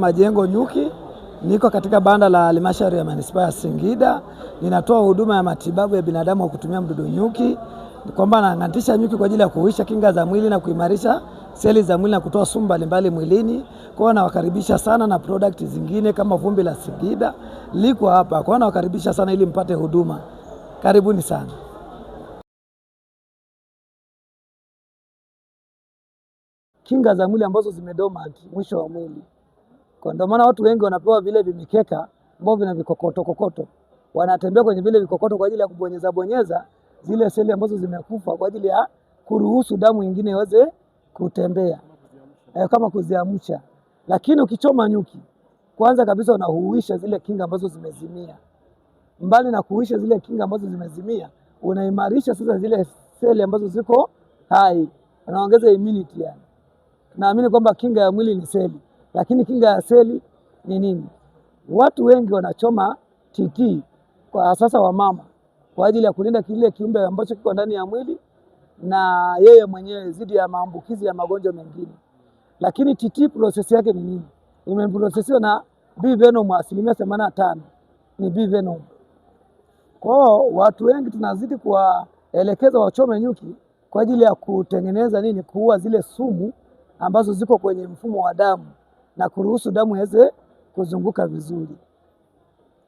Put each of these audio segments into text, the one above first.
Majengo Nyuki, niko katika banda la halmashauri ya manispaa ya Singida. Ninatoa huduma ya matibabu ya binadamu kwa kutumia mdudu nyuki, kwamba nang'atisha nyuki kwa ajili ya kuhuisha kinga za mwili na kuimarisha seli za mwili na kutoa sumu mbalimbali mwilini. Kwa hiyo nawakaribisha sana, na product zingine kama vumbi la Singida liko hapa. Kwa hiyo nawakaribisha sana ili mpate huduma. Karibuni sana. Kinga za mwili ambazo zimedormant mwisho wa mwili. Kwa ndio maana watu wengi wanapewa vile vimikeka ambavyo vina vikokoto. Wanatembea kwenye vile vikokoto kwa ajili ya kubonyeza zile seli ambazo zimekufa kwa ajili ya kuruhusu damu nyingine iweze kutembea, kama kuziamsha. Lakini ukichoma nyuki, kwanza kabisa unahuisha zile kinga ambazo zimezimia. Mbali na kuhuisha zile kinga ambazo zimezimia, unaimarisha sasa zile seli ambazo ziko hai, unaongeza immunity yani. Naamini kwamba kinga ya mwili ni seli, lakini kinga ya seli ni nini? Watu wengi wanachoma TT kwa sasa wamama kwa ajili ya kulinda kile kiumbe ambacho kiko ndani ya mwili na yeye mwenyewe dhidi ya maambukizi ya magonjwa mengine. Lakini TT process yake ni nini? Imeprocessiwa na B venom 85% ni B venom. Kwa hiyo watu wengi tunazidi kuwaelekeza wachome nyuki kwa ajili ya kutengeneza nini? Kuua zile sumu ambazo ziko kwenye mfumo wa damu na kuruhusu damu iweze kuzunguka vizuri.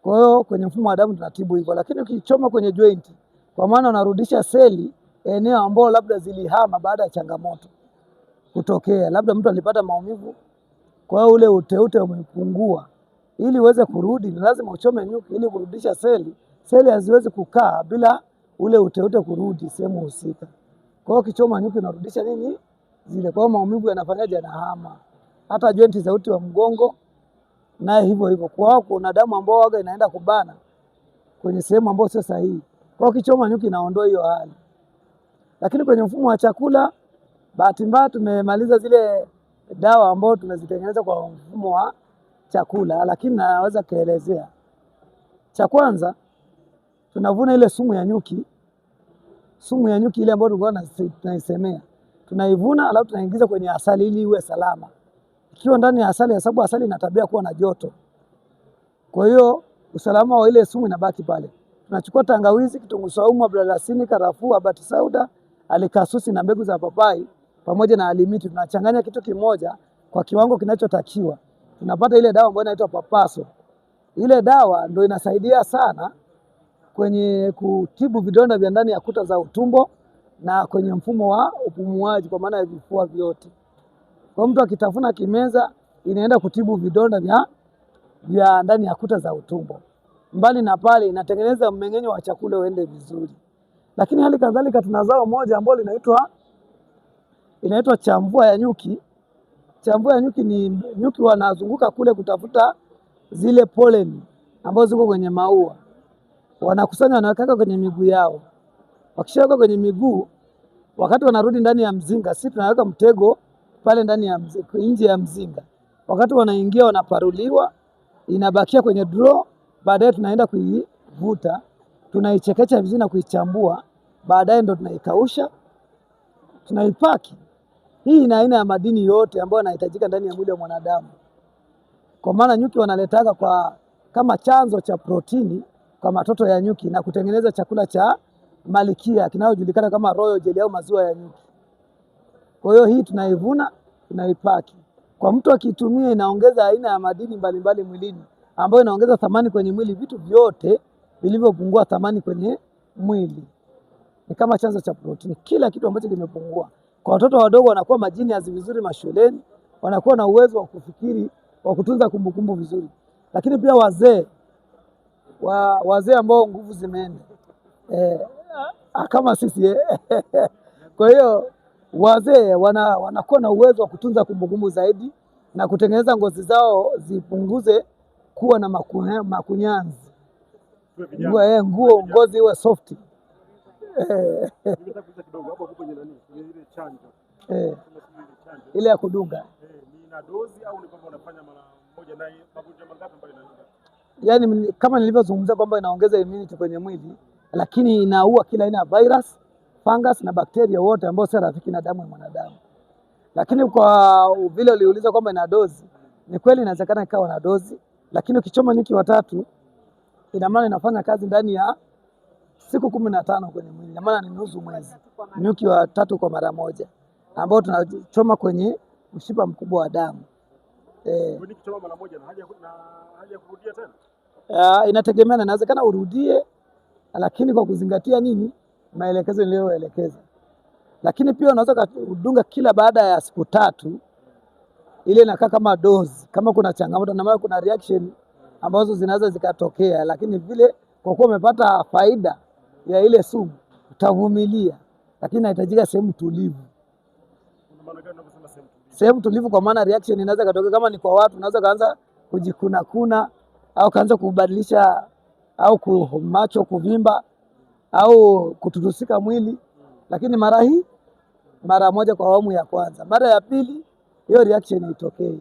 Kwa hiyo kwenye mfumo wa damu tunatibu hivyo, lakini ukichoma kwenye joint, kwa maana unarudisha seli eneo ambalo labda zilihama baada ya changamoto kutokea, labda mtu alipata maumivu, kwa hiyo ule uteute umepungua. Ili uweze kurudi ni lazima uchome nyuki ili kurudisha seli. Seli haziwezi kukaa bila ule uteute kurudi sehemu husika. Kwa hiyo ukichoma nyuki unarudisha nini? Zile. Kwa hiyo maumivu yanafanyaje? Yanahama. Hata joint za uti wa mgongo naye hivyo. Kwa kuna damu ambayo waga inaenda kubana kwenye sehemu ambayo sio sahihi. Kwa hiyo ukichoma nyuki inaondoa hiyo hali. Lakini kwenye mfumo wa chakula, bahati mbaya tumemaliza zile dawa ambazo tunazitengeneza kwa mfumo wa chakula, lakini naweza kuelezea. Cha kwanza, tunavuna ile sumu ya nyuki. Sumu ya nyuki ile ambayo tulikuwa tunaisemea, tunaivuna alafu tunaingiza kwenye asali ili iwe salama. Ikiwa ndani ya asali, sababu asali ina tabia kuwa na joto, kwa hiyo usalama wa ile sumu inabaki pale. Tunachukua tangawizi, kitunguu saumu, abdalasini, karafuu, abati sauda, alikasusi na mbegu za papai pamoja na alimiti. Tunachanganya kitu kimoja kwa kiwango kinachotakiwa. Tunapata ile dawa ambayo inaitwa papaso. Ile dawa ndio inasaidia sana kwenye kutibu vidonda vya ndani ya kuta za utumbo na kwenye mfumo wa upumuaji kwa maana ya vifua vyote. Kwa mtu akitafuna kimeza, inaenda kutibu vidonda vya ndani ya kuta za utumbo. Mbali na pale, inatengeneza mmeng'enyo wa chakula uende vizuri. Lakini hali kadhalika tuna zao moja ambalo inaitwa chamvua ya nyuki. Chamvua ya nyuki ni nyuki wanazunguka kule kutafuta zile pollen ambazo ziko kwenye maua. Wanakusanya, wanaweka kwenye miguu yao. Wakishaweka kwenye miguu, wakati wanarudi ndani ya mzinga, sisi tunaweka mtego pale ndani ya nje ya mzinga. Wakati wanaingia wanaparuliwa, inabakia kwenye draw. Baadaye tunaenda kuivuta, tunaichekecha vizuri na kuichambua. Baadaye ndo tunaikausha, tunaipaki. Hii ina aina ya madini yote ambayo yanahitajika ndani ya mwili wa mwanadamu. Kwa maana nyuki wanaletaka kama chanzo cha protini kwa matoto ya nyuki na kutengeneza chakula cha malikia kinachojulikana kama royal jelly au maziwa ya nyuki. Kwa hiyo hii tunaivuna, tunaipaki. Kwa mtu akitumia, inaongeza aina ya madini mbalimbali mwilini ambayo inaongeza thamani kwenye mwili. Vitu vyote vilivyopungua thamani kwenye mwili ni kama chanzo cha protini. Kila kitu ambacho kimepungua. Kwa watoto wadogo wanakuwa majini vizuri mashuleni, wanakuwa na uwezo wa kufikiri, wa kutunza kumbukumbu vizuri. Lakini pia wazee ambao nguvu zimeenda kama sisi kwa hiyo wazee wanakuwa na uwezo wa kutunza kumbukumbu zaidi na kutengeneza ngozi zao zipunguze kuwa na makunyanzi. Ngozi iwe soft. Ile ya kudunga. Ina dozi au ni kwamba unafanya mara moja na magonjwa mangapi ambayo inalinda? Yaani kama nilivyozungumzia kwamba inaongeza immunity kwenye mwili, lakini inaua kila aina ya virus, fungus na bakteria wote ambao si rafiki na damu ya mwanadamu. Lakini kwa vile uliuliza kwamba ina dozi, Ni kweli inawezekana ikawa na dozi, lakini ukichoma nyuki watatu ina maana inafanya kazi ndani ya siku 15 kwenye mwili, ina maana ni nusu mwezi. Nyuki watatu kwa mara moja ambao tunachoma kwenye mshipa mkubwa wa damu. Nikichoma mara moja na haja kurudia tena? Inategemeana, inawezekana urudie, lakini kwa kuzingatia nini, maelekezo niliyoelekeza. Lakini pia unaweza kudunga kila baada ya siku 3, ile inakaa kama dozi. Kama kuna changamoto na maana kuna reaction ambazo zinaweza zikatokea, lakini vile kwa kuwa umepata faida ya ile sumu utavumilia, lakini inahitajika sehemu tulivu. Sehemu tulivu kwa maana reaction inaweza katokea. Kama ni kwa watu, unaweza kaanza kujikuna au kaanza kubadilisha au macho kuvimba au kututusika mwili, lakini mara moja kwa awamu ya kwanza. Mara ya pili hiyo reaction itokee.